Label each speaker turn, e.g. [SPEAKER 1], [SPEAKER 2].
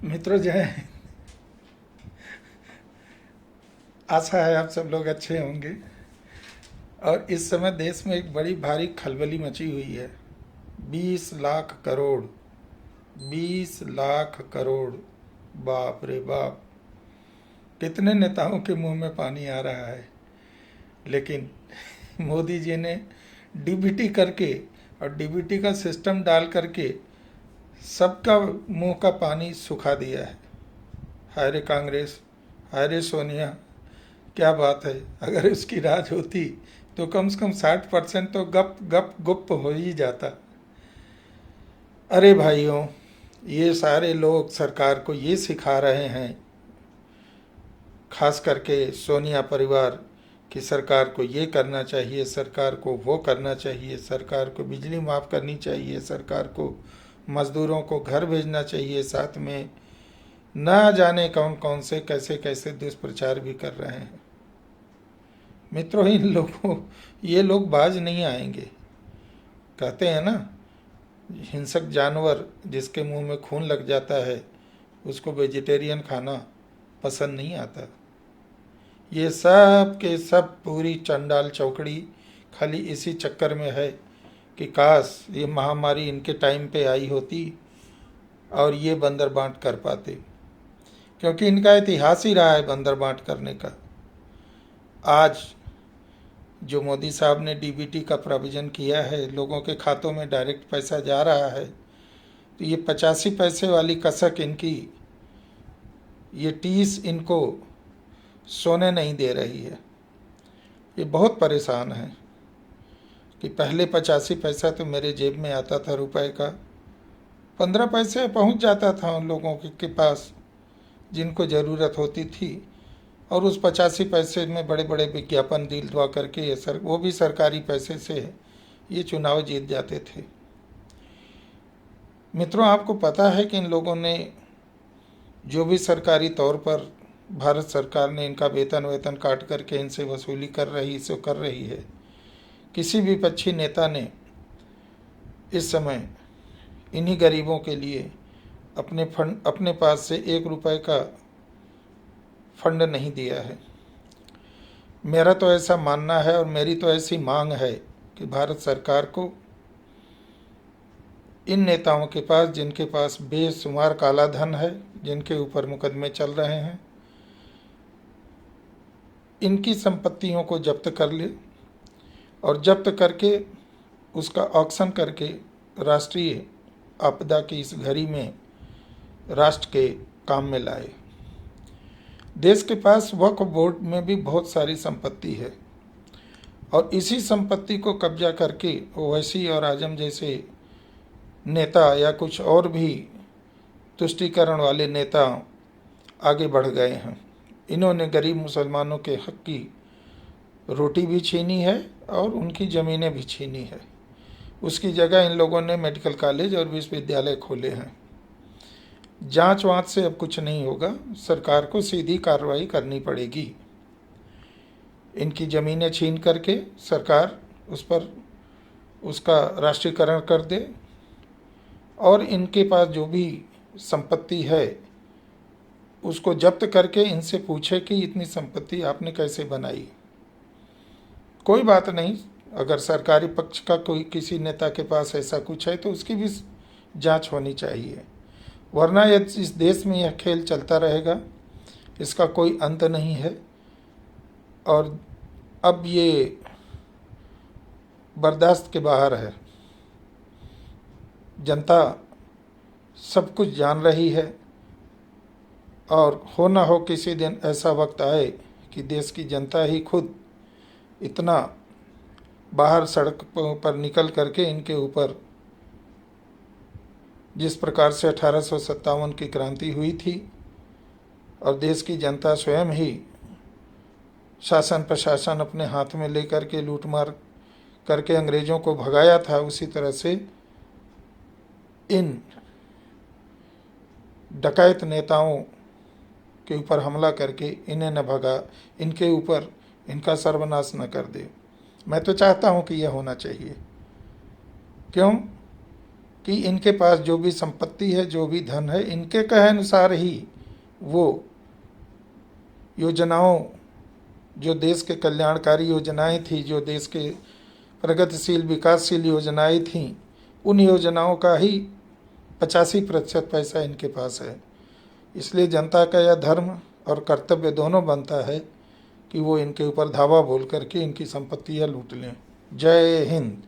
[SPEAKER 1] मित्रों जो है, आशा है आप सब लोग अच्छे होंगे। और इस समय देश में एक बड़ी भारी खलबली मची हुई है। 20 लाख करोड़, 20 लाख करोड़, बाप रे बाप। कितने नेताओं के मुंह में पानी आ रहा है। लेकिन मोदी जी ने डीबीटी करके और डीबीटी का सिस्टम डाल करके सबका मुंह का पानी सुखा दिया है। हाय रे कांग्रेस, हाय रे सोनिया, क्या बात है। अगर उसकी राज होती तो कम से कम 60% तो गप गप गुप हो ही जाता। अरे भाइयों, ये सारे लोग सरकार को ये सिखा रहे हैं, खास करके सोनिया परिवार, कि सरकार को ये करना चाहिए, सरकार को वो करना चाहिए, सरकार को बिजली माफ़ करनी चाहिए, सरकार को मज़दूरों को घर भेजना चाहिए, साथ में ना जाने कौन कौन से कैसे कैसे दुष्प्रचार भी कर रहे हैं। मित्रों, ये लोग बाज नहीं आएंगे। कहते हैं ना, हिंसक जानवर जिसके मुंह में खून लग जाता है उसको वेजिटेरियन खाना पसंद नहीं आता। ये सब के सब पूरी चंडाल चौकड़ी खाली इसी चक्कर में है कि काश ये महामारी इनके टाइम पे आई होती और ये बंदर बांट कर पाते, क्योंकि इनका इतिहास ही रहा है बंदर बांट करने का। आज जो मोदी साहब ने डीबीटी का प्रोविज़न किया है, लोगों के खातों में डायरेक्ट पैसा जा रहा है, तो ये 85 पैसे वाली कसक इनकी, ये टीस इनको सोने नहीं दे रही है। ये बहुत परेशान है कि पहले 85 पैसा तो मेरे जेब में आता था रुपए का, 15 पैसे पहुंच जाता था उन लोगों के पास जिनको ज़रूरत होती थी, और उस 85 पैसे में बड़े बड़े विज्ञापन दिलवा करके वो भी सरकारी पैसे से ये चुनाव जीत जाते थे। मित्रों, आपको पता है कि इन लोगों ने जो भी सरकारी तौर पर भारत सरकार ने इनका वेतन काट करके इनसे वसूली कर रही है, किसी भी विपक्षी नेता ने इस समय इन्हीं गरीबों के लिए अपने पास से 1 रुपए का फंड नहीं दिया है। मेरा तो ऐसा मानना है और मेरी तो ऐसी मांग है कि भारत सरकार को इन नेताओं के पास, जिनके पास बेशुमार काला धन है, जिनके ऊपर मुकदमे चल रहे हैं, इनकी संपत्तियों को जब्त कर ले और जब्त करके उसका ऑक्शन करके राष्ट्रीय आपदा की इस घड़ी में राष्ट्र के काम में लाए। देश के पास वक्फ बोर्ड में भी बहुत सारी संपत्ति है और इसी संपत्ति को कब्जा करके ओवैसी और आजम जैसे नेता या कुछ और भी तुष्टीकरण वाले नेता आगे बढ़ गए हैं। इन्होंने गरीब मुसलमानों के हक की रोटी भी छीनी है और उनकी ज़मीनें भी छीनी है। उसकी जगह इन लोगों ने मेडिकल कॉलेज और विश्वविद्यालय खोले हैं। जांच वाँच से अब कुछ नहीं होगा, सरकार को सीधी कार्रवाई करनी पड़ेगी। इनकी ज़मीनें छीन करके सरकार उस पर उसका राष्ट्रीयकरण कर दे और इनके पास जो भी संपत्ति है उसको जब्त करके इनसे पूछे कि इतनी संपत्ति आपने कैसे बनाई। कोई बात नहीं, अगर सरकारी पक्ष का कोई किसी नेता के पास ऐसा कुछ है तो उसकी भी जांच होनी चाहिए, वरना इस देश में यह खेल चलता रहेगा, इसका कोई अंत नहीं है। और अब ये बर्दाश्त के बाहर है। जनता सब कुछ जान रही है और हो ना हो किसी दिन ऐसा वक्त आए कि देश की जनता ही खुद इतना बाहर सड़क पर निकल करके इनके ऊपर, जिस प्रकार से 1857 की क्रांति हुई थी और देश की जनता स्वयं ही शासन प्रशासन अपने हाथ में लेकर के लूटमार करके अंग्रेज़ों को भगाया था, उसी तरह से इन डकैत नेताओं के ऊपर हमला करके इन्हें न भगा, इनके ऊपर इनका सर्वनाश न कर दे। मैं तो चाहता हूं कि यह होना चाहिए। क्यों कि इनके पास जो भी संपत्ति है, जो भी धन है, इनके कहे अनुसार ही वो योजनाओं, जो देश के कल्याणकारी योजनाएं थी, जो देश के प्रगतिशील विकासशील योजनाएं थीं, उन योजनाओं का ही 85% पैसा इनके पास है। इसलिए जनता का यह धर्म और कर्तव्य दोनों बनता है कि वो इनके ऊपर धावा बोल करके इनकी संपत्तियां लूट लें। जय हिंद।